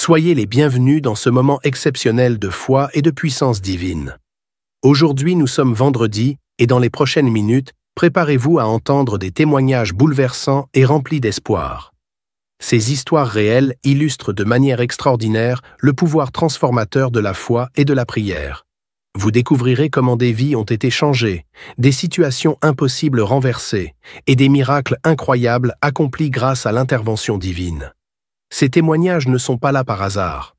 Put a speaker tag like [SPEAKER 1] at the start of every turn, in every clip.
[SPEAKER 1] Soyez les bienvenus dans ce moment exceptionnel de foi et de puissance divine. Aujourd'hui, nous sommes vendredi et dans les prochaines minutes, préparez-vous à entendre des témoignages bouleversants et remplis d'espoir. Ces histoires réelles illustrent de manière extraordinaire le pouvoir transformateur de la foi et de la prière. Vous découvrirez comment des vies ont été changées, des situations impossibles renversées et des miracles incroyables accomplis grâce à l'intervention divine. Ces témoignages ne sont pas là par hasard.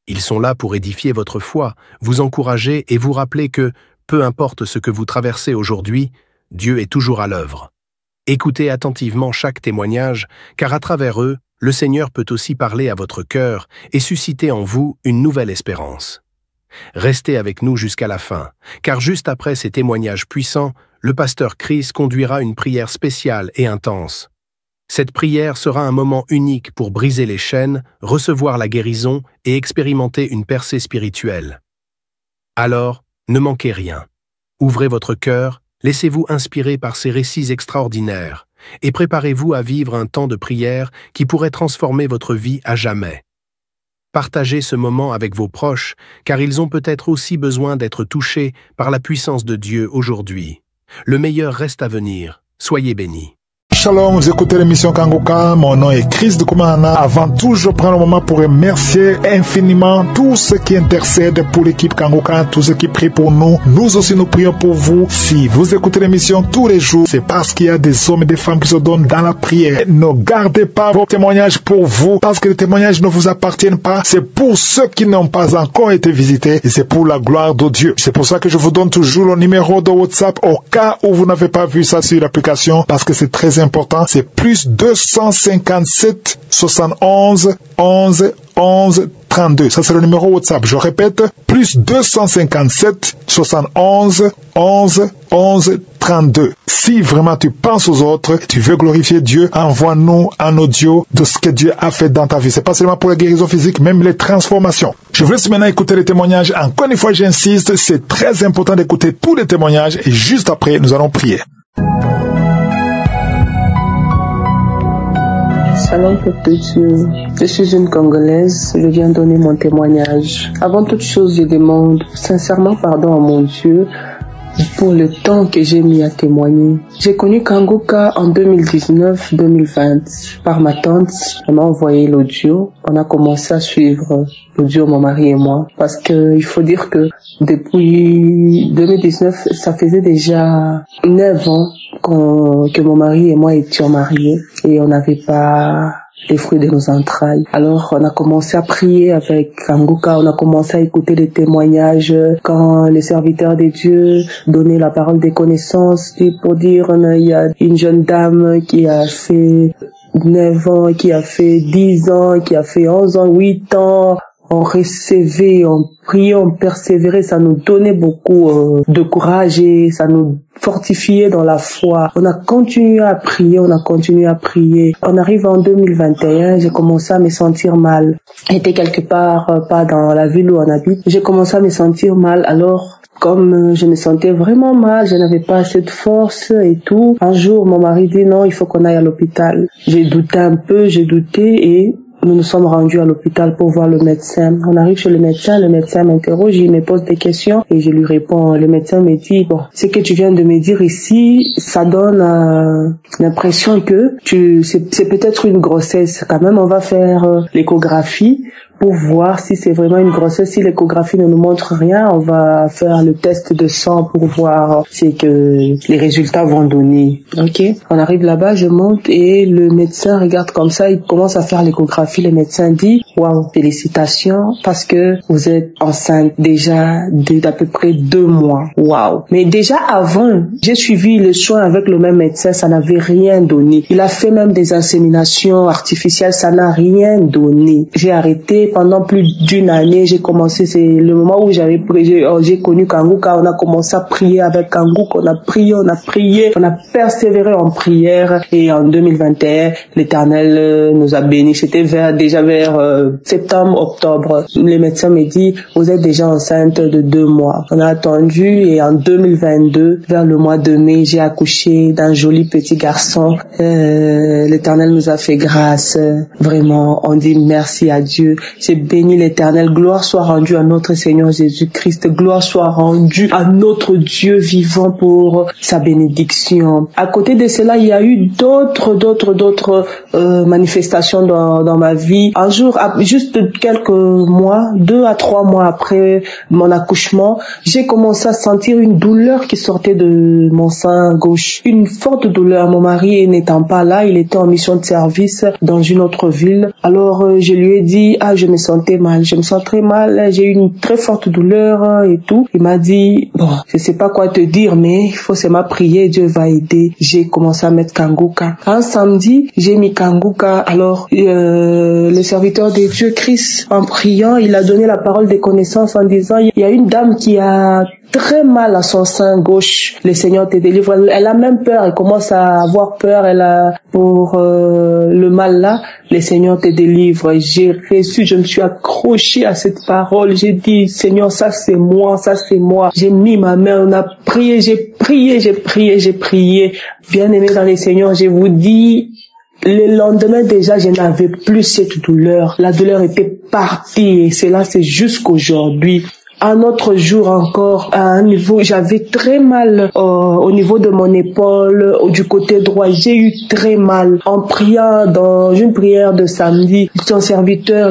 [SPEAKER 1] Ils sont là pour édifier votre foi, vous encourager et vous rappeler que, peu importe ce que vous traversez aujourd'hui, Dieu est toujours à l'œuvre. Écoutez attentivement chaque témoignage, car à travers eux, le Seigneur peut aussi parler à votre cœur et susciter en vous une nouvelle espérance. Restez avec nous jusqu'à la fin, car juste après ces témoignages puissants, le pasteur Chris conduira une prière spéciale et intense. Cette prière sera un moment unique pour briser les chaînes, recevoir la guérison et expérimenter une percée spirituelle. Alors, ne manquez rien. Ouvrez votre cœur, laissez-vous inspirer par ces récits extraordinaires et préparez-vous à vivre un temps de prière qui pourrait transformer votre vie à jamais. Partagez ce moment avec vos proches, car ils ont peut-être aussi besoin d'être touchés par la puissance de Dieu aujourd'hui. Le meilleur reste à venir. Soyez bénis.
[SPEAKER 2] Shalom, vous écoutez l'émission Kanguka, mon nom est Chris de Koumana. Avant tout, je prends le moment pour remercier infiniment tous ceux qui intercèdent pour l'équipe Kanguka, tous ceux qui prient pour nous. Nous aussi, nous prions pour vous. Si vous écoutez l'émission tous les jours, c'est parce qu'il y a des hommes et des femmes qui se donnent dans la prière. Ne gardez pas vos témoignages pour vous, parce que les témoignages ne vous appartiennent pas. C'est pour ceux qui n'ont pas encore été visités et c'est pour la gloire de Dieu. C'est pour ça que je vous donne toujours le numéro de WhatsApp au cas où vous n'avez pas vu ça sur l'application, parce que c'est très important. C'est plus 257 71 11 11 32. Ça, c'est le numéro WhatsApp. Je répète, plus 257 71 11 11 32. Si vraiment tu penses aux autres, tu veux glorifier Dieu, envoie-nous un audio de ce que Dieu a fait dans ta vie. C'est pas seulement pour la guérison physique, même les transformations. Je vous laisse maintenant écouter les témoignages. Encore une fois, j'insiste, c'est très important d'écouter tous les témoignages et juste après, nous allons prier.
[SPEAKER 3] Shalom peuple de Dieu, je suis une Congolaise, je viens donner mon témoignage. Avant toute chose, je demande sincèrement pardon à mon Dieu pour le temps que j'ai mis à témoigner. J'ai connu Kanguka en 2019-2020 par ma tante. Elle m'a envoyé l'audio. On a commencé à suivre l'audio, mon mari et moi, parce que il faut dire que depuis 2019, ça faisait déjà 9 ans que mon mari et moi étions mariés et on n'avait pas les fruits de nos entrailles. Alors on a commencé à prier avec Kanguka, on a commencé à écouter des témoignages quand les serviteurs de Dieu donnaient la parole des connaissances pour dire il y a une jeune dame qui a fait 9 ans, qui a fait 10 ans, qui a fait 11 ans, 8 ans. On recevait, on priait, on persévérait, ça nous donnait beaucoup de courage et ça nous fortifiait dans la foi. On a continué à prier, on a continué à prier. On arrive en 2021, j'ai commencé à me sentir mal. J'étais quelque part, pas dans la ville où on habite. J'ai commencé à me sentir mal, alors comme je me sentais vraiment mal, je n'avais pas assez de force et tout. Un jour, mon mari dit non, il faut qu'on aille à l'hôpital. J'ai douté un peu, j'ai douté et nous nous sommes rendus à l'hôpital pour voir le médecin. On arrive chez le médecin m'interroge, il me pose des questions et je lui réponds. Le médecin me dit, bon, ce que tu viens de me dire ici, ça donne l'impression que c'est peut-être une grossesse. Quand même, on va faire l'échographie pour voir si c'est vraiment une grossesse. Si l'échographie ne nous montre rien, on va faire le test de sang pour voir ce que les résultats vont donner. Ok. On arrive là-bas, je monte et le médecin regarde comme ça, il commence à faire l'échographie. Le médecin dit, waouh, félicitations parce que vous êtes enceinte déjà d'à peu près 2 mois. Waouh. Mais déjà avant, j'ai suivi le soin avec le même médecin, ça n'avait rien donné. Il a fait même des inséminations artificielles, ça n'a rien donné. J'ai arrêté pendant plus d'1 année. J'ai commencé, c'est le moment où j'ai connu Kanguka. On a commencé à prier avec Kanguka. On a prié, on a persévéré en prière. Et en 2021, l'Éternel nous a bénis. C'était déjà vers septembre, octobre. Les médecins me disent, vous êtes déjà enceinte de 2 mois. On a attendu et en 2022, vers le mois de mai, j'ai accouché d'un joli petit garçon. L'Éternel nous a fait grâce. Vraiment, on dit merci à Dieu. j'ai béni l'Éternel. Gloire soit rendue à notre Seigneur Jésus-Christ. Gloire soit rendue à notre Dieu vivant pour sa bénédiction. À côté de cela, il y a eu d'autres manifestations dans ma vie. Un jour, juste quelques mois, 2 à 3 mois après mon accouchement, j'ai commencé à sentir une douleur qui sortait de mon sein gauche. Une forte douleur. Mon mari n'étant pas là, il était en mission de service dans une autre ville. Alors, je lui ai dit, je me sentais mal. Je me sens très mal. J'ai eu une très forte douleur et tout. Il m'a dit, bon, je sais pas quoi te dire, mais il faut seulement prier, Dieu va aider. J'ai commencé à mettre Kanguka. Un samedi, j'ai mis Kanguka. Alors, le serviteur de Dieu, Chris, en priant, il a donné la parole des connaissances en disant, il y a une dame qui a très mal à son sein gauche. Le Seigneur te délivre. Elle a même peur. Elle commence à avoir peur. Pour le mal là, le Seigneur te délivre. J'ai reçu, je me suis accrochée à cette parole. J'ai dit, Seigneur, ça c'est moi, ça c'est moi. J'ai mis ma main, on a prié, j'ai prié. Bien-aimé dans le Seigneur, je vous dis, le lendemain déjà, je n'avais plus cette douleur. La douleur était partie et cela c'est jusqu'aujourd'hui. Un autre jour encore, à un niveau, j'avais très mal au niveau de mon épaule, du côté droit. J'ai eu très mal. En priant dans une prière de samedi, le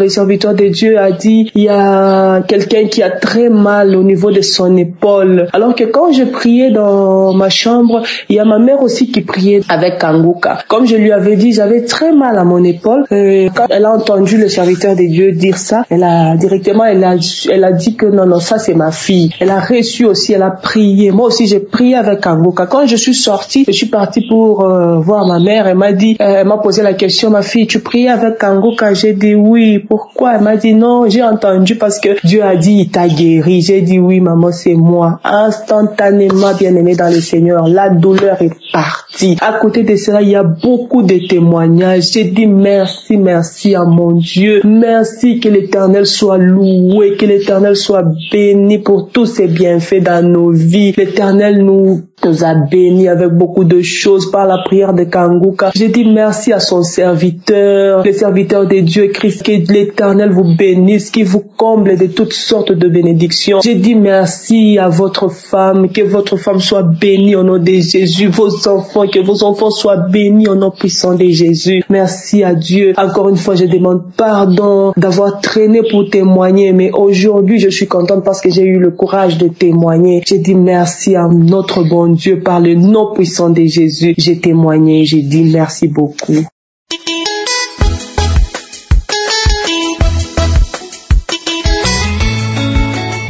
[SPEAKER 3] serviteur de Dieu a dit, il y a quelqu'un qui a très mal au niveau de son épaule. Alors que quand je priais dans ma chambre, il y a ma mère aussi qui priait avec Kanguka. Comme je lui avais dit, j'avais très mal à mon épaule. Quand elle a entendu le serviteur de Dieu dire ça, elle a dit que non, ça c'est ma fille. Elle a reçu aussi, elle a prié. Moi aussi j'ai prié avec Kanguka. Quand je suis sortie, je suis partie pour voir ma mère. Elle m'a posé la question, ma fille, tu priais avec Kanguka? J'ai dit oui. Pourquoi? Elle m'a dit non, j'ai entendu parce que Dieu a dit il t'a guéri. J'ai dit oui maman, c'est moi. Instantanément, bien-aimé dans le Seigneur, la douleur est partie. À côté de cela, il y a beaucoup de témoignages. J'ai dit merci à mon Dieu. Merci, que l'Éternel soit loué, que l'Éternel soit béni pour tous ses bienfaits dans nos vies. L'Éternel nous a bénis avec beaucoup de choses par la prière de Kanguka. J'ai dit merci à son serviteur, le serviteur de Dieu Christ, que l'Éternel vous bénisse, qu'il vous comble de toutes sortes de bénédictions. J'ai dit merci à votre femme, que votre femme soit bénie au nom de Jésus, vos enfants, que vos enfants soient bénis au nom puissant de Jésus. Merci à Dieu. Encore une fois, je demande pardon d'avoir traîné pour témoigner, mais aujourd'hui, je suis contente parce que j'ai eu le courage de témoigner. J'ai dit merci à notre bon Dieu, par le nom puissant de Jésus. J'ai témoigné, j'ai dit merci beaucoup.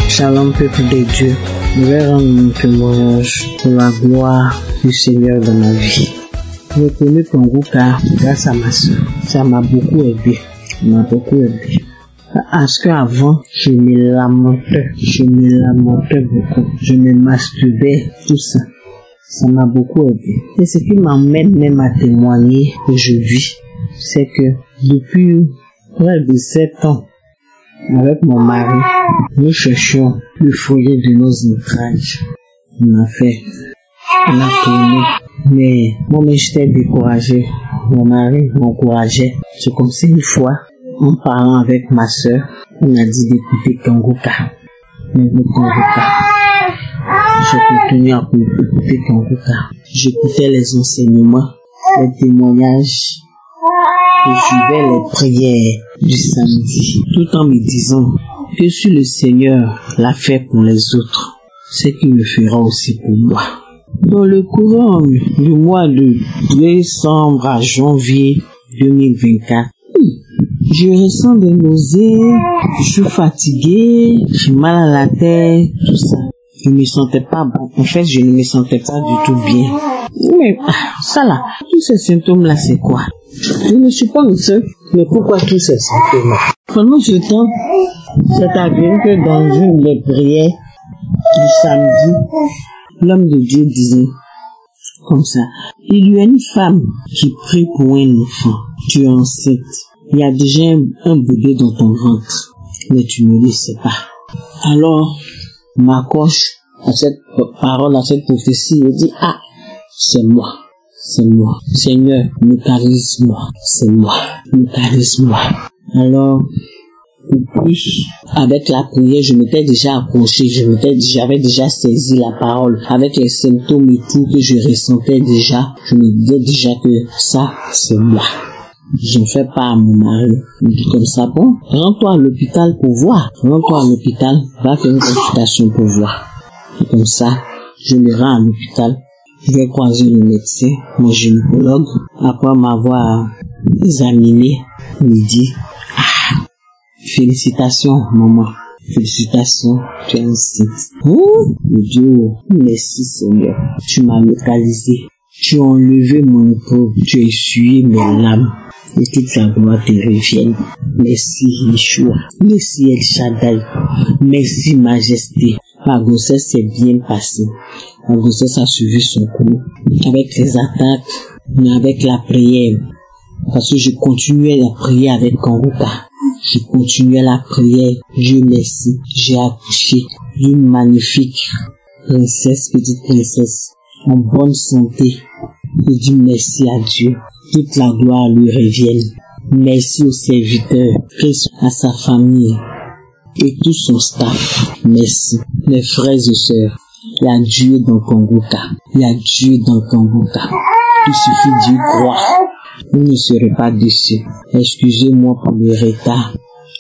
[SPEAKER 4] Shalom peuple de Dieu, je vais rendre mon témoignage pour la gloire du Seigneur dans ma vie. J'ai connu Kanguka grâce à ma soeur. Ça m'a beaucoup aidé. Parce qu'avant, je me lamentais beaucoup. Je me masturbais, tout ça. Ça m'a beaucoup aidé. Et ce qui m'emmène même à témoigner aujourd'hui, c'est que depuis près de 7 ans, avec mon mari, nous cherchions le foyer de nos entrailles. On a tourné. Mais moi-même, j'étais découragé. Mon mari m'encourageait. C'est comme si une fois, en parlant avec ma soeur, on a dit d'écouter Kanguka. J'ai continué à écouter Kanguka. J'écoutais les enseignements, les témoignages, je suivais les prières du samedi, tout en me disant que si le Seigneur l'a fait pour les autres, c'est qu'il le fera aussi pour moi. Dans le courant du mois de décembre à janvier 2024, je ressens des nausées, je suis fatiguée, j'ai mal à la tête, tout ça. Je ne me sentais pas bon. En fait, je ne me sentais pas du tout bien. Mais ça là, tous ces symptômes-là, c'est quoi? Je ne suis pas une seule, mais pourquoi tous ces symptômes-là? Pendant ce temps, c'est arrivé que dans une des prières du samedi, l'homme de Dieu disait comme ça, il y a une femme qui prie pour un enfant, tu es enceinte, il y a déjà un bébé dans ton ventre, mais tu ne le sais pas. Alors, m'accroche à cette parole, à cette prophétie, et dit, c'est moi. Seigneur, neutralise-moi, c'est moi, neutralise-moi. Alors, De plus, avec la prière, je m'étais déjà accroché, j'avais déjà saisi la parole. Avec les symptômes et tout que je ressentais déjà, je me disais déjà que ça, c'est moi. Je ne fais pas à mon mari. Il dit comme ça, bon, rends-toi à l'hôpital pour voir. Rends-toi à l'hôpital, va faire une consultation pour voir. Et comme ça, je le rends à l'hôpital. Je vais croiser le médecin, mon gynécologue. Après m'avoir examiné, il me dit, félicitations, maman. Félicitations, tu es enceinte. Dieu, merci Seigneur. Tu m'as localisé. Tu as enlevé mon épreuve. Tu as essuyé mes larmes. Et toute la gloire te revienne. Merci Yeshua. Merci El Shaddai. Merci Majesté. Ma grossesse s'est bien passée. Ma grossesse a suivi son cours. Avec les attaques, mais avec la prière. Parce que je continuais la prière avec Kangoka. Je continuais la prière. Dieu merci. J'ai accouché d'une magnifique princesse, petite princesse, en bonne santé. Je dis merci à Dieu. Toute la gloire lui revienne. Merci au serviteur, à sa famille et tout son staff. Merci. Mes frères et sœurs, il y a Dieu dans Kangoka. Il y a Dieu dans Kangoka. Il suffit d'y croire. Vous ne serez pas déçus. Excusez-moi pour le retard.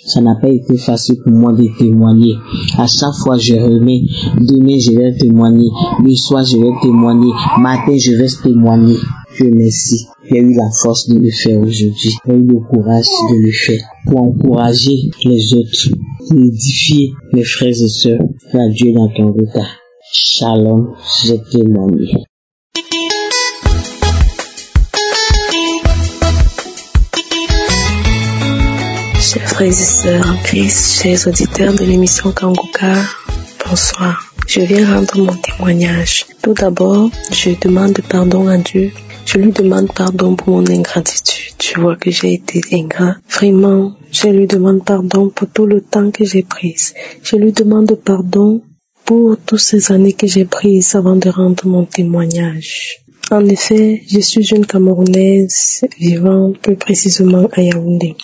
[SPEAKER 4] Ça n'a pas été facile pour moi de témoigner. À chaque fois, je remets. Demain, je vais témoigner. Le soir, je vais témoigner. Matin, je vais témoigner. Dieu merci. J'ai eu la force de le faire aujourd'hui. J'ai eu le courage de le faire. Pour encourager les autres. Pour édifier mes frères et sœurs. La Dieu dans ton regard. Shalom, je témoigne.
[SPEAKER 3] Chers frères et sœurs en Christ, chers auditeurs de l'émission Kangoka, bonsoir. Je viens rendre mon témoignage. Tout d'abord, je demande pardon à Dieu. Je lui demande pardon pour mon ingratitude. Je vois que j'ai été ingrat. Vraiment, je lui demande pardon pour tout le temps que j'ai pris. Je lui demande pardon pour toutes ces années que j'ai prises avant de rendre mon témoignage. En effet, je suis une Camerounaise vivant plus précisément à Yaoundé.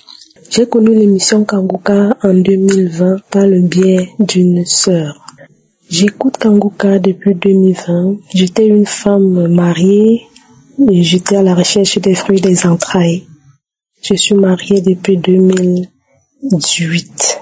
[SPEAKER 3] J'ai connu l'émission Kangoka en 2020 par le biais d'une sœur. J'écoute Kangoka depuis 2020. J'étais une femme mariée et j'étais à la recherche des fruits des entrailles. Je suis mariée depuis 2018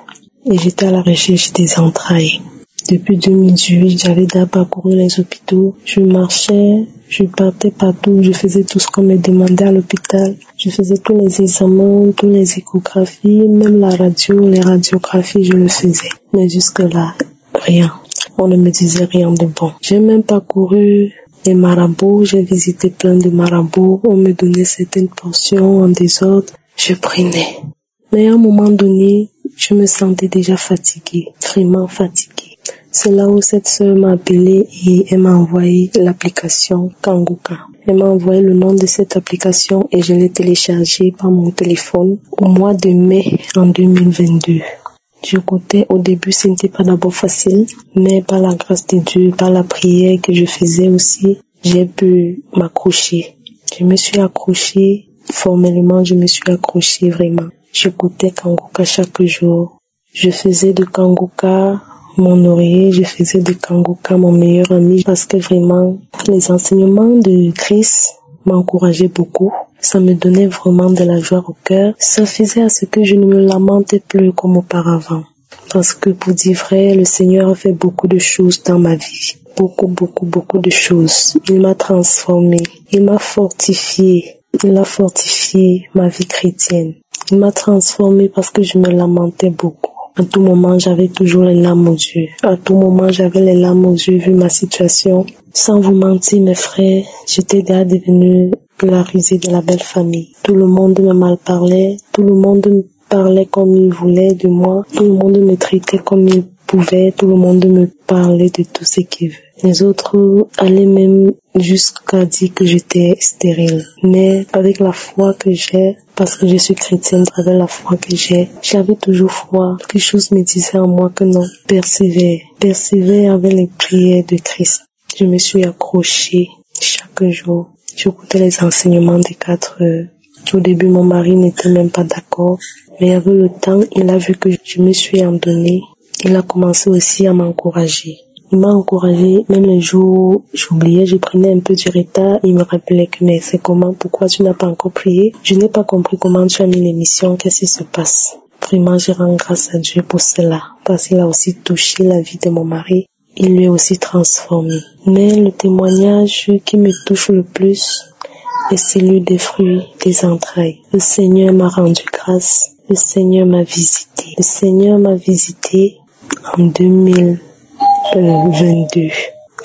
[SPEAKER 3] et j'étais à la recherche des entrailles. Depuis 2018, j'avais déjà parcouru les hôpitaux. Je marchais, je partais partout, je faisais tout ce qu'on me demandait à l'hôpital. Je faisais tous les examens, toutes les échographies, même la radio, les radiographies, je le faisais. Mais jusque-là, rien. On ne me disait rien de bon. J'ai même parcouru les marabouts, j'ai visité plein de marabouts. On me donnait certaines portions en désordre. Je prenais. Mais à un moment donné, je me sentais déjà fatiguée, vraiment fatiguée. C'est là où cette sœur m'a appelée et elle m'a envoyé l'application Kangoka. Elle m'a envoyé le nom de cette application et je l'ai téléchargée par mon téléphone au mois de mai en 2022. J'écoutais au début, ce n'était pas d'abord facile, mais par la grâce de Dieu, par la prière que je faisais aussi, j'ai pu m'accrocher. Je me suis accrochée, formellement je me suis accrochée vraiment. J'écoutais Kangoka chaque jour. Je faisais de Kangoka mon oreiller, je faisais de Kangoka mon meilleur ami parce que vraiment, les enseignements de Christ m'encourageaient beaucoup. Ça me donnait vraiment de la joie au cœur. Ça faisait à ce que je ne me lamentais plus comme auparavant. Parce que pour dire vrai, le Seigneur a fait beaucoup de choses dans ma vie. Beaucoup de choses. Il m'a transformée. Il m'a fortifiée. Il a fortifié ma vie chrétienne. Il m'a transformée parce que je me lamentais beaucoup. À tout moment, j'avais toujours les larmes aux yeux. À tout moment, j'avais les larmes aux yeux vu ma situation. Sans vous mentir, mes frères, j'étais déjà devenue la risée de la belle famille. Tout le monde me mal parlait. Tout le monde me parlait comme il voulait de moi. Tout le monde me traitait comme il pouvait. Tout le monde me parlait de tout ce qu'il veut. Les autres allaient même jusqu'à dire que j'étais stérile. Mais avec la foi que j'ai, parce que je suis chrétienne, avec la foi que j'ai, j'avais toujours foi. Quelque chose me disait en moi que non, persévère avec les prières de Christ. Je me suis accrochée chaque jour. J'écoutais les enseignements des 4 heures.
[SPEAKER 5] Au début, mon mari n'était même pas d'accord. Mais avec le temps, il a vu que je me suis en donnée. Il a commencé aussi à m'encourager. Il m'a encouragé, même les jours où j'oubliais, je prenais un peu du retard. Il me rappelait que mais c'est comment, pourquoi tu n'as pas encore prié? Je n'ai pas compris comment tu as mis l'émission, qu'est-ce qui se passe? Vraiment, je rends grâce à Dieu pour cela, parce qu'il a aussi touché la vie de mon mari. Il lui a aussi transformé. Mais le témoignage qui me touche le plus est celui des fruits des entrailles. Le Seigneur m'a rendu grâce. Le Seigneur m'a visité. Le Seigneur m'a visité en 2022.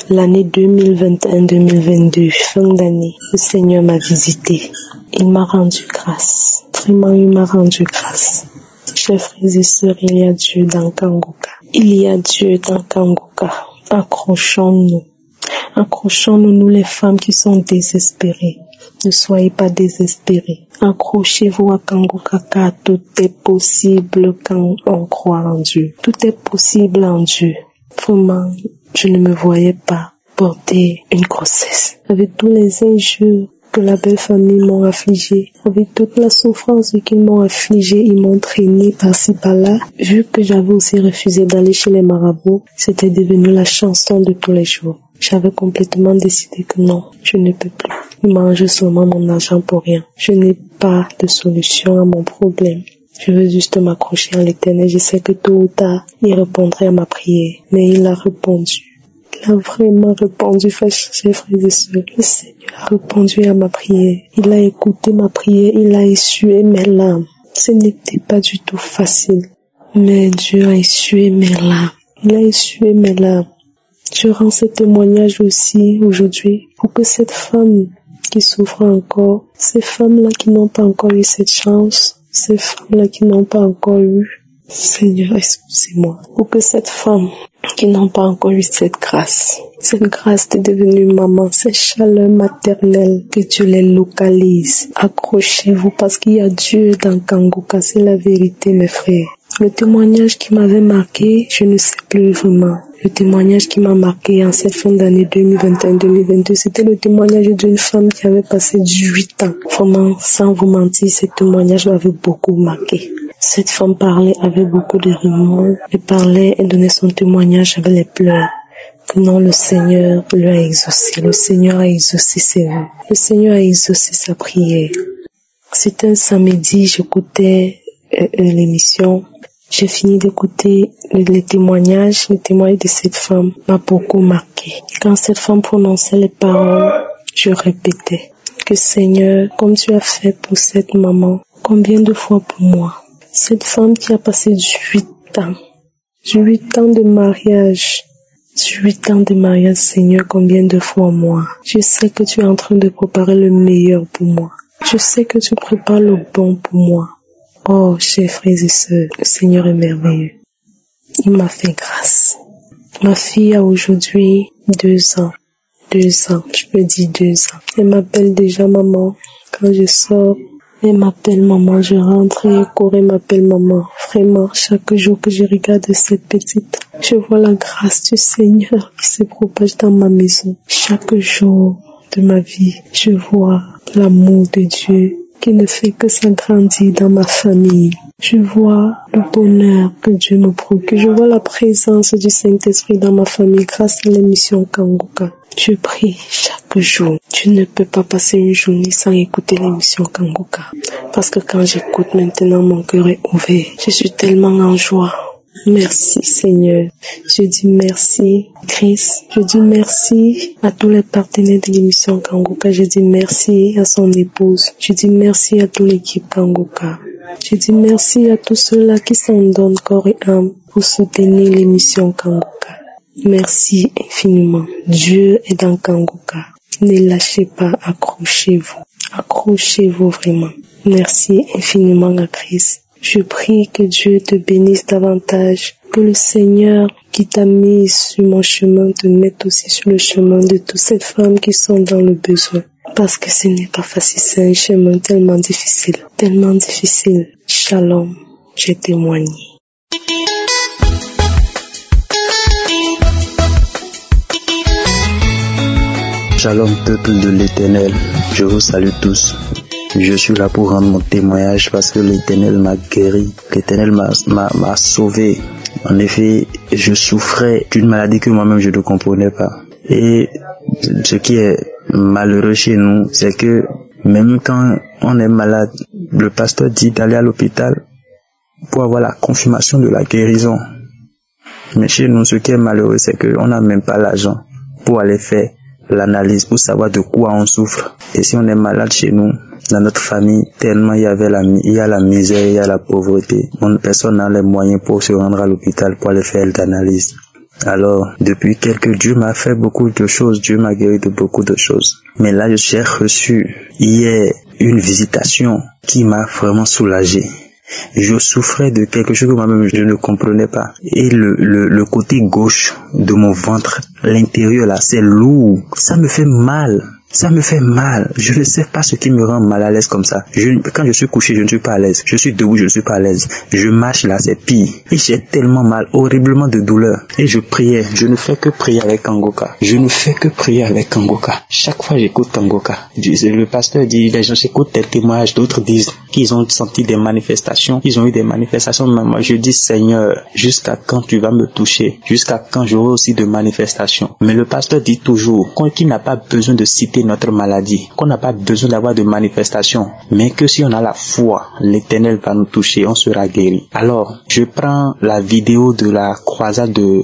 [SPEAKER 5] L'année 2021-2022, fin d'année, le Seigneur m'a visité. Il m'a rendu grâce. Vraiment, il m'a rendu grâce. Chers frères et sœurs, il y a Dieu dans Kangoka. Il y a Dieu dans Kangoka. Accrochons-nous. Accrochons-nous, nous les femmes qui sont désespérées. Ne soyez pas désespérés. Accrochez-vous à Kangoka, car tout est possible quand on croit en Dieu. Tout est possible en Dieu. Vraiment, je ne me voyais pas porter une grossesse. Avec tous les injures que la belle famille m'ont affligé, avec toute la souffrance qu'ils m'ont affligé, ils m'ont traîné par-ci par-là. Vu que j'avais aussi refusé d'aller chez les marabouts, c'était devenu la chanson de tous les jours. J'avais complètement décidé que non, je ne peux plus. Ils mangent seulement mon argent pour rien. Je n'ai pas de solution à mon problème. Je veux juste m'accrocher à l'Éternel. Je sais que tôt ou tard, il répondrait à ma prière. Mais il a répondu. Il a vraiment répondu, chers frères et sœurs. Le Seigneur a répondu à ma prière. Il a écouté ma prière. Il a essuyé mes larmes. Ce n'était pas du tout facile. Mais Dieu a essuyé mes larmes. Il a essuyé mes larmes. Je rends ce témoignage aussi aujourd'hui pour que cette femme qui souffre encore, ces femmes-là qui n'ont pas encore eu cette chance, ces femmes-là qui n'ont pas encore eu, Seigneur, excusez-moi, pour que cette femme qui n'ont pas encore eu cette grâce de devenir maman, cette chaleur maternelle, que Dieu les localise. Accrochez-vous parce qu'il y a Dieu dans Kangoka, c'est la vérité mes frères. Le témoignage qui m'avait marqué, je ne sais plus vraiment. Le témoignage qui m'a marqué en cette fin d'année 2021-2022, c'était le témoignage d'une femme qui avait passé 18 ans. Vraiment, sans vous mentir, ce témoignage m'avait beaucoup marqué. Cette femme parlait avec beaucoup de remords. Elle parlait et donnait son témoignage avec les pleurs. Que non, le Seigneur lui a exaucé. Le Seigneur a exaucé ses vœux. Le Seigneur a exaucé sa prière. C'était un samedi, j'écoutais l'émission. J'ai fini d'écouter les témoignages. Le témoignage de cette femme m'a beaucoup marqué. Quand cette femme prononçait les paroles, je répétais que Seigneur, comme tu as fait pour cette maman, combien de fois pour moi? Cette femme qui a passé 18 ans de mariage, 18 ans de mariage, Seigneur, combien de fois moi? Je sais que tu es en train de préparer le meilleur pour moi. Je sais que tu prépares le bon pour moi. Oh, chers frères et sœurs, le Seigneur est merveilleux. Il m'a fait grâce. Ma fille a aujourd'hui 2 ans. 2 ans, je peux dire 2 ans. Elle m'appelle déjà maman. Quand je sors, elle m'appelle maman. Je rentre et Corée m'appelle maman. Vraiment, chaque jour que je regarde cette petite, je vois la grâce du Seigneur qui se propage dans ma maison. Chaque jour de ma vie, je vois l'amour de Dieu qui ne fait que s'agrandir dans ma famille. Je vois le bonheur que Dieu me procure. Je vois la présence du Saint-Esprit dans ma famille grâce à l'émission Kangoka. Je prie chaque jour. Tu ne peux pas passer une journée sans écouter l'émission Kangoka. Parce que quand j'écoute maintenant, mon cœur est ouvert. Je suis tellement en joie. Merci Seigneur. Je dis merci Christ. Je dis merci à tous les partenaires de l'émission Kangoka. Je dis merci à son épouse. Je dis merci à toute l'équipe Kangoka. Je dis merci à tous ceux-là qui s'en donnent corps et âme pour soutenir l'émission Kangoka. Merci infiniment. Dieu est dans Kangoka. Ne lâchez pas, accrochez-vous. Accrochez-vous vraiment. Merci infiniment à Christ. Je prie que Dieu te bénisse davantage, que le Seigneur qui t'a mis sur mon chemin te mette aussi sur le chemin de toutes ces femmes qui sont dans le besoin. Parce que ce n'est pas facile, c'est un chemin tellement difficile, tellement difficile. Shalom, j'ai témoigné.
[SPEAKER 6] Shalom peuple de l'Éternel, je vous salue tous. Je suis là pour rendre mon témoignage parce que l'Éternel m'a guéri, l'Éternel m'a sauvé. En effet, je souffrais d'une maladie que moi-même je ne comprenais pas. Et ce qui est malheureux chez nous, c'est que même quand on est malade, le pasteur dit d'aller à l'hôpital pour avoir la confirmation de la guérison. Mais chez nous, ce qui est malheureux, c'est qu'on n'a même pas l'argent pour aller faire l'analyse, pour savoir de quoi on souffre. Et si on est malade chez nous, dans notre famille, tellement il y a la misère, il y a la pauvreté. Personne n'a les moyens pour se rendre à l'hôpital pour aller faire l'analyse. Alors, depuis Dieu m'a fait beaucoup de choses, Dieu m'a guéri de beaucoup de choses. Mais là, j'ai reçu hier une visitation qui m'a vraiment soulagé. Je souffrais de quelque chose que moi-même je ne comprenais pas. Et le côté gauche de mon ventre, l'intérieur là, c'est lourd. Ça me fait mal. Ça me fait mal. Je ne sais pas ce qui me rend mal à l'aise comme ça. Quand je suis couché, je ne suis pas à l'aise. Je suis debout, je ne suis pas à l'aise. Je marche là, c'est pire. Et j'ai tellement mal, horriblement de douleur. Et je priais. Je ne fais que prier avec Kangoka. Je ne fais que prier avec Kangoka. Chaque fois, j'écoute Kangoka. Le pasteur dit, les gens écoutent des témoignages. D'autres disent qu'ils ont senti des manifestations. Ils ont eu des manifestations. Mais moi, je dis, Seigneur, jusqu'à quand tu vas me toucher? Jusqu'à quand j'aurai aussi de manifestations? Mais le pasteur dit toujours qu'il n'a pas besoin de citer notre maladie, qu'on n'a pas besoin d'avoir de manifestations, mais que si on a la foi, l'Éternel va nous toucher, on sera guéri. Alors, je prends la vidéo de la croisade de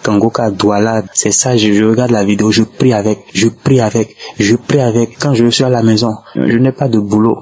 [SPEAKER 6] Kangoka Douala, c'est ça, je regarde la vidéo, je prie avec. Quand je suis à la maison, je n'ai pas de boulot,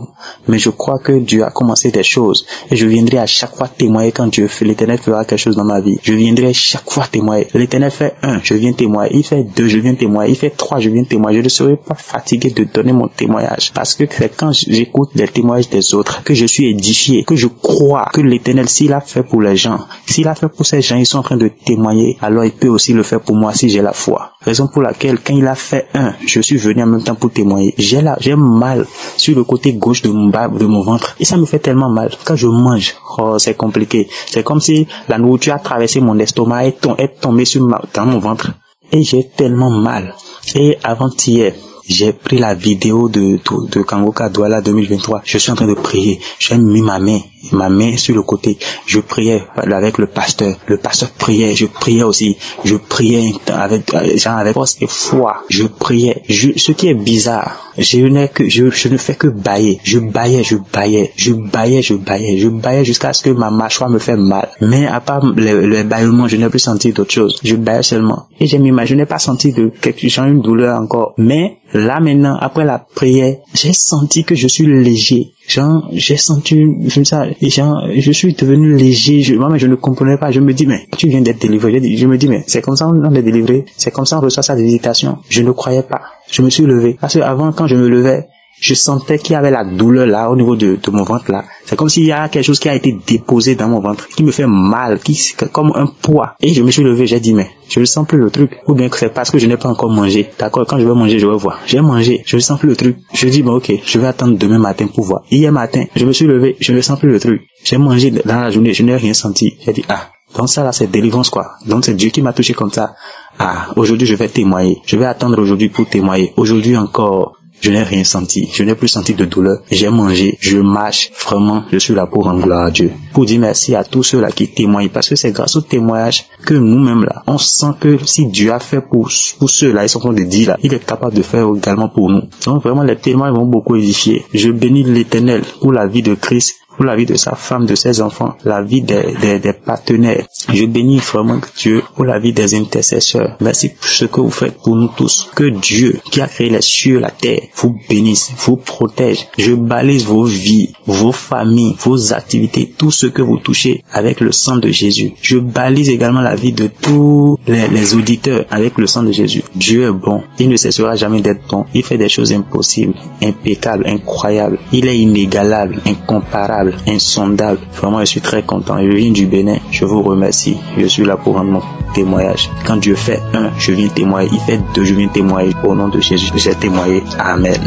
[SPEAKER 6] mais je crois que Dieu a commencé des choses, et je viendrai à chaque fois témoigner quand Dieu fait, l'Éternel fera quelque chose dans ma vie. Je viendrai chaque fois témoigner. L'Éternel fait 1, je viens témoigner. Il fait 2, je viens témoigner. Il fait 3, je viens témoigner. Je ne serai pas fatigué de donner mon témoignage, parce que c'est quand j'écoute les témoignages des autres que je suis édifié, que je crois que l'Éternel, s'il a fait pour les gens, s'il a fait pour ces gens, ils sont en train de témoigner, alors il peut aussi le faire pour moi si j'ai la foi. Raison pour laquelle, quand il a fait 1, je suis venu en même temps pour témoigner. J'ai mal sur le côté gauche de mon ventre. Et ça me fait tellement mal. Quand je mange, c'est compliqué. C'est comme si la nourriture a traversé mon estomac et est tombée dans mon ventre. Et j'ai tellement mal. Et avant-hier, j'ai pris la vidéo de Kangoka Douala 2023. Je suis en train de prier. J'ai mis ma main sur le côté. Je priais avec le pasteur. Le pasteur priait. Je priais aussi. Je priais avec force et foi. Je priais. Ce qui est bizarre, je ne fais que bailler. Je baillais jusqu'à ce que ma mâchoire me fait mal. Mais à part le bâillement, je n'ai plus senti d'autre chose. Je baillais seulement. Et je n'ai pas senti une douleur encore. Mais là maintenant, après la prière, j'ai senti que je suis léger. J'ai senti ça. Je suis devenu léger. Moi-même, je ne comprenais pas. Je me dis, mais tu viens d'être délivré. Je me dis, mais c'est comme ça on est délivré. C'est comme ça on reçoit sa visitation. Je ne croyais pas. Je me suis levé. Parce que avant, quand je me levais, je sentais qu'il y avait la douleur là, au niveau de mon ventre là. C'est comme s'il y a quelque chose qui a été déposé dans mon ventre, qui me fait mal, comme un poids. Et je me suis levé, j'ai dit, mais je ne sens plus le truc. Ou bien que c'est parce que je n'ai pas encore mangé. D'accord, quand je vais manger, je vais voir. J'ai mangé, je ne sens plus le truc. Je dis, bon ok, je vais attendre demain matin pour voir. Hier matin, je me suis levé, je ne sens plus le truc. J'ai mangé dans la journée, je n'ai rien senti. J'ai dit, donc ça là, c'est délivrance quoi. Donc c'est Dieu qui m'a touché comme ça. Aujourd'hui je vais témoigner. Je vais attendre aujourd'hui pour témoigner. Aujourd'hui encore, je n'ai rien senti. Je n'ai plus senti de douleur. J'ai mangé, je marche. Vraiment, je suis là pour rendre gloire à Dieu. Pour dire merci à tous ceux-là qui témoignent. Parce que c'est grâce au témoignage que nous-mêmes là, on sent que si Dieu a fait pour ceux-là, ils sont en train de dire là, il est capable de faire également pour nous. Donc vraiment, les témoignages vont beaucoup édifier. Je bénis l'Éternel pour la vie de Christ, pour la vie de sa femme, de ses enfants, la vie des partenaires. Je bénis vraiment Dieu pour la vie des intercesseurs. Merci pour ce que vous faites pour nous tous. Que Dieu, qui a créé les cieux, la terre, vous bénisse, vous protège. Je balise vos vies, vos familles, vos activités, tout ce que vous touchez avec le sang de Jésus. Je balise également la vie de tous les auditeurs avec le sang de Jésus. Dieu est bon. Il ne cessera jamais d'être bon. Il fait des choses impossibles, impeccables, incroyables. Il est inégalable, incomparable, insondable. Vraiment, je suis très content. Je viens du Bénin. Je vous remercie. Je suis là pour rendre mon témoignage. Quand Dieu fait 1, je viens témoigner. Il fait 2, je viens témoigner. Au nom de Jésus, j'ai témoigné. Amen.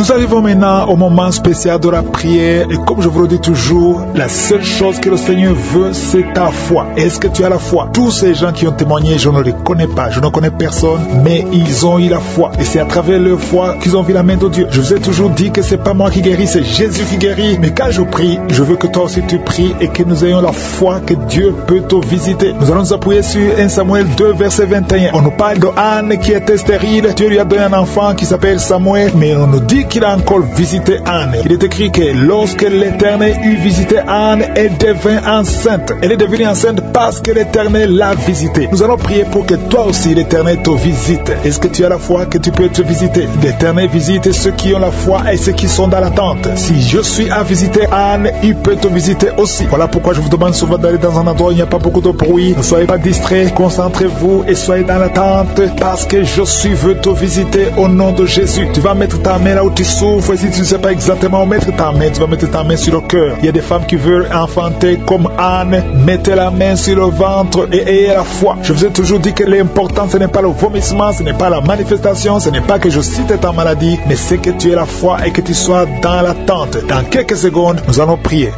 [SPEAKER 2] Nous arrivons maintenant au moment spécial de la prière et comme je vous le dis toujours, la seule chose que le Seigneur veut, c'est ta foi. Est-ce que tu as la foi? Tous ces gens qui ont témoigné, je ne les connais pas, je ne connais personne, mais ils ont eu la foi et c'est à travers leur foi qu'ils ont vu la main de Dieu. Je vous ai toujours dit que c'est pas moi qui guéris, c'est Jésus qui guérit. Mais quand je prie, je veux que toi aussi tu pries et que nous ayons la foi que Dieu peut te visiter. Nous allons nous appuyer sur 1 Samuel 2 verset 21. On nous parle de Anne qui était stérile. Dieu lui a donné un enfant qui s'appelle Samuel, mais on nous dit qu'il a encore visité Anne. Il est écrit que lorsque l'Éternel eut visité Anne, elle devint enceinte. Elle est devenue enceinte parce que l'Éternel l'a visitée. Nous allons prier pour que toi aussi l'Éternel te visite. Est-ce que tu as la foi que tu peux te visiter? L'Éternel visite ceux qui ont la foi et ceux qui sont dans l'attente. Si je suis à visiter Anne, il peut te visiter aussi. Voilà pourquoi je vous demande souvent d'aller dans un endroit où il n'y a pas beaucoup de bruit. Ne soyez pas distraits, concentrez-vous et soyez dans l'attente parce que je veux te visiter au nom de Jésus. Tu vas mettre ta main là où tu souffres et si tu ne sais pas exactement où mettre ta main, tu vas mettre ta main sur le cœur. Il y a des femmes qui veulent enfanter comme Anne. Mettez la main sur le ventre et ayez la foi. Je vous ai toujours dit que l'important ce n'est pas le vomissement, ce n'est pas la manifestation, ce n'est pas que je cite ta maladie, mais c'est que tu aies la foi et que tu sois dans l'attente. Dans quelques secondes, nous allons prier.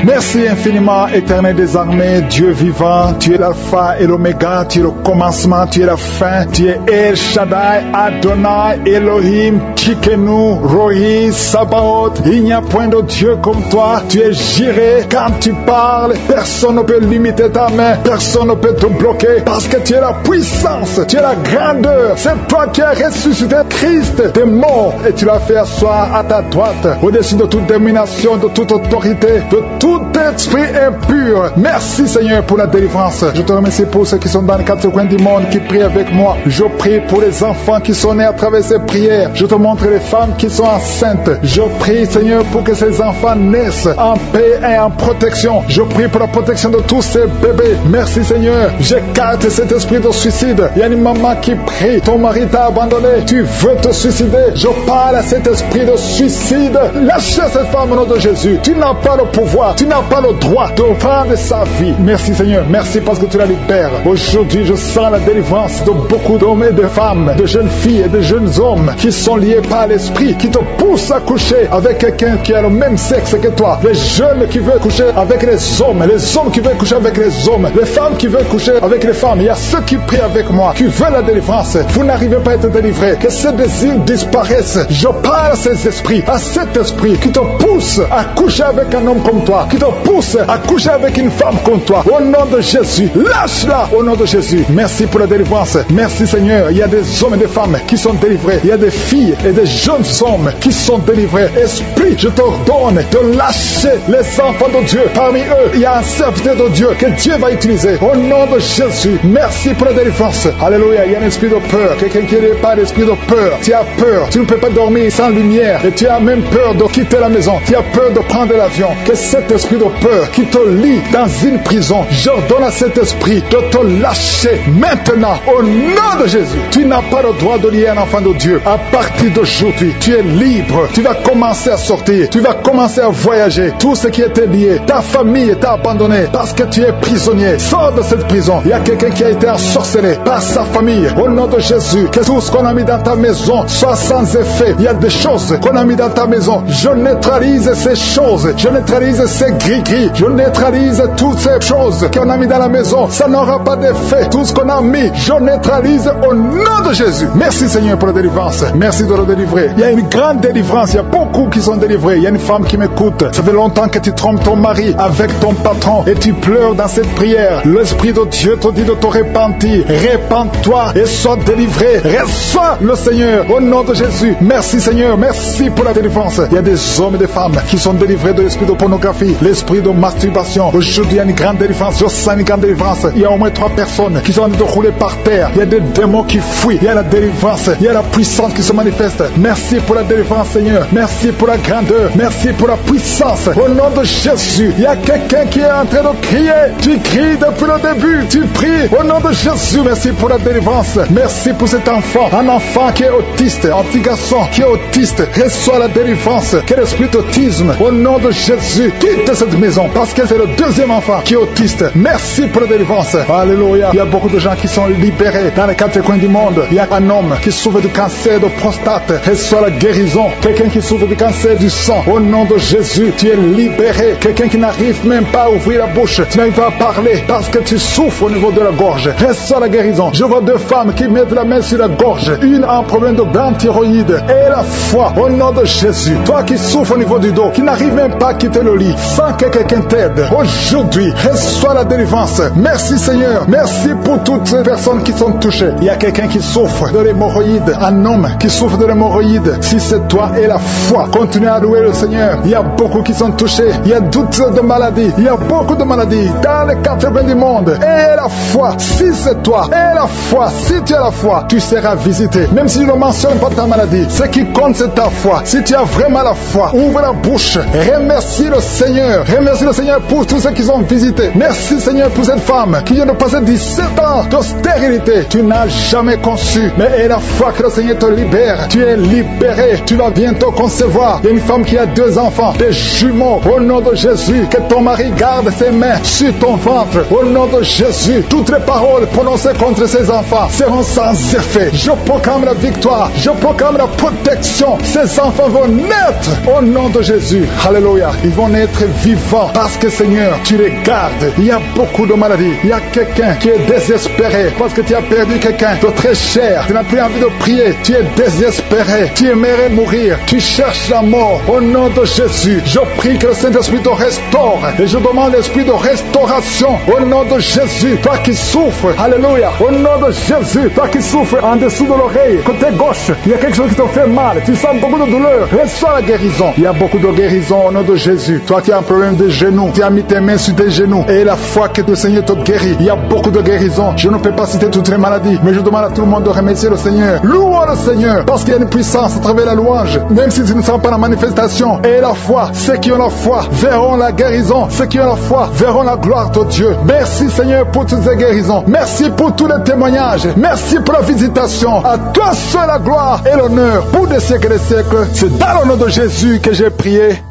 [SPEAKER 2] Merci infiniment, Éternel des armées, Dieu vivant, tu es l'alpha et l'oméga, tu es le commencement, tu es la fin, tu es El Shaddai, Adonai, Elohim, Tchikenu, Rohi, Sabaoth. Il n'y a point de Dieu comme toi, tu es Jireh. Quand tu parles, personne ne peut limiter ta main, personne ne peut te bloquer, parce que tu es la puissance, tu es la grandeur. C'est toi qui as ressuscité Christ des morts et tu l'as fait asseoir à ta droite, au-dessus de toute domination, de toute autorité, de tout esprit impur. Merci Seigneur pour la délivrance. Je te remercie pour ceux qui sont dans les quatre coins du monde qui prient avec moi. Je prie pour les enfants qui sont nés à travers ces prières. Je te montre les femmes qui sont enceintes. Je prie Seigneur pour que ces enfants naissent en paix et en protection. Je prie pour la protection de tous ces bébés. Merci Seigneur. J'écarte cet esprit de suicide. Il y a une maman qui prie. Ton mari t'a abandonné. Tu veux te suicider. Je parle à cet esprit de suicide. Lâchez cette femme au nom de Jésus. Tu n'as pas le pouvoir. Tu n'as pas le droit de prendre sa vie. Merci Seigneur, merci parce que tu la libères. Aujourd'hui, je sens la délivrance de beaucoup d'hommes et de femmes, de jeunes filles et de jeunes hommes qui sont liés par l'esprit, qui te poussent à coucher avec quelqu'un qui a le même sexe que toi. Les jeunes qui veulent coucher avec les hommes qui veulent coucher avec les hommes, les femmes qui veulent coucher avec les femmes. Il y a ceux qui prient avec moi, qui veulent la délivrance. Vous n'arrivez pas à être délivrés. Que ces désirs disparaissent. Je parle à ces esprits, à cet esprit qui te pousse à coucher avec un homme comme toi, qui te pousse à coucher avec une femme comme toi. Au nom de Jésus, lâche-la au nom de Jésus. Merci pour la délivrance. Merci Seigneur. Il y a des hommes et des femmes qui sont délivrés. Il y a des filles et des jeunes hommes qui sont délivrés. Esprit, je t'ordonne de lâcher les enfants de Dieu. Parmi eux, il y a un serviteur de Dieu que Dieu va utiliser. Au nom de Jésus, merci pour la délivrance. Alléluia. Il y a un esprit de peur. Quelqu'un qui n'est pas l'esprit de peur. Tu as peur. Tu ne peux pas dormir sans lumière. Et tu as même peur de quitter la maison. Tu as peur de prendre l'avion. Que cet esprit de peur qui te lie dans une prison, j'ordonne à cet esprit de te lâcher maintenant au nom de Jésus. Tu n'as pas le droit de lier un enfant de Dieu. À partir d'aujourd'hui, tu es libre. Tu vas commencer à sortir. Tu vas commencer à voyager. Tout ce qui était lié, ta famille t'a abandonné parce que tu es prisonnier. Sors de cette prison. Il y a quelqu'un qui a été ensorcelé par sa famille. Au nom de Jésus, que tout ce qu'on a mis dans ta maison soit sans effet. Il y a des choses qu'on a mis dans ta maison. Je neutralise ces choses. Je neutralise ces gris-gris. Je neutralise toutes ces choses qu'on a mis dans la maison. Ça n'aura pas d'effet. Tout ce qu'on a mis, je neutralise au nom de Jésus. Merci Seigneur pour la délivrance. Merci de le délivrer. Il y a une grande délivrance. Il y a beaucoup qui sont délivrés. Il y a une femme qui m'écoute. Ça fait longtemps que tu trompes ton mari avec ton patron et tu pleures dans cette prière. L'Esprit de Dieu te dit de te repentir. Répands-toi et sois délivré. Reçois le Seigneur au nom de Jésus. Merci Seigneur. Merci pour la délivrance. Il y a des hommes et des femmes qui sont délivrés de l'esprit de pornographie, l'esprit de masturbation. Aujourd'hui, il y a une grande délivrance. Je sens une grande délivrance. Il y a au moins 3 personnes qui sont en train de rouler par terre. Il y a des démons qui fuient. Il y a la délivrance. Il y a la puissance qui se manifeste. Merci pour la délivrance, Seigneur. Merci pour la grandeur. Merci pour la puissance. Au nom de Jésus, il y a quelqu'un qui est en train de crier. Tu cries depuis le début. Tu pries au nom de Jésus. Merci pour la délivrance. Merci pour cet enfant. Un enfant qui est autiste. Un petit garçon qui est autiste. Reçoit la délivrance. Quel esprit d'autisme. Au nom de Jésus. Quitte visiter cette maison parce que c'est le deuxième enfant qui est autiste. Merci pour la délivrance. Alléluia. Il y a beaucoup de gens qui sont libérés dans les quatre coins du monde. Il y a un homme qui souffre du cancer de prostate. Reçois la guérison. Quelqu'un qui souffre du cancer du sang. Au nom de Jésus, tu es libéré. Quelqu'un qui n'arrive même pas à ouvrir la bouche. Tu n'arrives pas à parler parce que tu souffres au niveau de la gorge. Reçois la guérison. Je vois deux femmes qui mettent la main sur la gorge. Une a un problème de grande thyroïde. Et la foi au nom de Jésus. Toi qui souffres au niveau du dos, qui n'arrive même pas à quitter le lit, sans que quelqu'un t'aide. Aujourd'hui, reçois la délivrance. Merci Seigneur. Merci pour toutes ces personnes qui sont touchées. Il y a quelqu'un qui souffre de l'hémorroïde. Un homme qui souffre de l'hémorroïde. Si c'est toi et la foi, continue à louer le Seigneur. Il y a beaucoup qui sont touchés. Il y a toutes de maladies. Il y a beaucoup de maladies dans les quatre coins du monde. Et la foi, si c'est toi, et la foi, si tu as la foi, tu seras visité. Même si je ne mentionne pas ta maladie, ce qui compte c'est ta foi. Si tu as vraiment la foi, ouvre la bouche. Remercie le Seigneur. Remercie le Seigneur pour tous ceux qui sont visités. Merci Seigneur pour cette femme qui vient de passer 17 ans de stérilité. Tu n'as jamais conçu, mais et la foi que le Seigneur te libère. Tu es libéré. Tu vas bientôt concevoir. Il y a une femme qui a 2 enfants, des jumeaux. Au nom de Jésus, que ton mari garde ses mains sur ton ventre. Au nom de Jésus, toutes les paroles prononcées contre ces enfants seront sans effet. Je proclame la victoire. Je proclame la protection. Ces enfants vont naître au nom de Jésus. Alléluia. Ils vont naître vivants parce que Seigneur, tu les gardes. Il y a beaucoup de maladies. Il y a quelqu'un qui est désespéré parce que tu as perdu quelqu'un de très cher. Tu n'as plus envie de prier. Tu es désespéré. Tu aimerais mourir. Tu cherches la mort. Au nom de Jésus, je prie que le Saint-Esprit te restaure. Et je demande l'esprit de restauration. Au nom de Jésus, toi qui souffres. Alléluia. Au nom de Jésus, toi qui souffres en dessous de l'oreille, côté gauche, il y a quelque chose qui te fait mal. Tu sens beaucoup de douleur. Reçois la guérison. Il y a beaucoup de guérison au nom de Jésus. Toi qui as un problème de genoux, tu as mis tes mains sur tes genoux. Et la foi que le Seigneur te guérit. Il y a beaucoup de guérison. Je ne peux pas citer toutes les maladies, mais je demande à tout le monde de remercier le Seigneur. Louons le Seigneur, parce qu'il y a une puissance à travers la louange. Même si tu ne sens pas la manifestation. Et la foi, ceux qui ont la foi verront la guérison. Ceux qui ont la foi verront la gloire de Dieu. Merci Seigneur pour toutes ces guérisons. Merci pour tous les témoignages. Merci pour la visitation. À toi seul la gloire et l'honneur pour des siècles et des siècles. C'est dans le nom de Jésus que j'ai prié.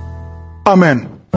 [SPEAKER 2] Amen.